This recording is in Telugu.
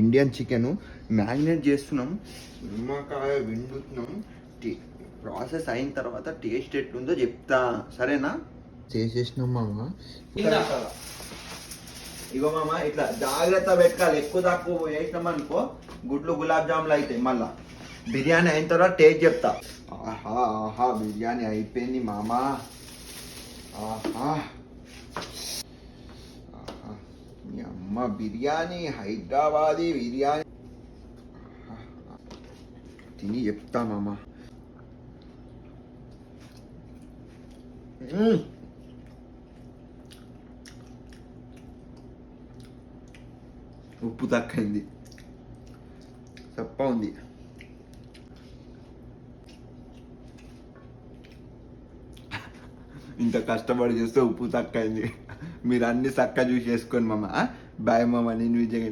ఇండియన్ చికెన్ మ్యారినేట్ చేస్తున్నాం, నిమ్మకాయ విండుతున్నాం. ప్రాసెస్ అయిన తర్వాత టేస్ట్ ఎట్లుందో చెప్తా, సరేనా? చేసేసినాం మామ. ఇగో మామ, ఇట్లా జాగ్రత్త పెట్టుకోవాలి. ఎక్కువ తక్కువ వేసినాం అనుకో గుడ్లు గులాబ్ జాములు అవుతాయి. మళ్ళా బిర్యానీ అయిన తర్వాత టేస్ట్ చెప్తా. ఆహా ఆహా, బిర్యానీ అయిపోయింది మామ. ఆహా ఆహా, మీ అమ్మ బిర్యానీ, హైదరాబాదీ బిర్యానీ. తిని చెప్తా మామ. ఉప్పు తక్కువైంది, తప్ప ఉంది. ఇంత కష్టపడి చేస్తే ఉప్పు తక్కువైంది. మీరు అన్ని చక్కగా చూసి చేసుకోండి మామ. బాయ్ మామ, నేను విజయ్.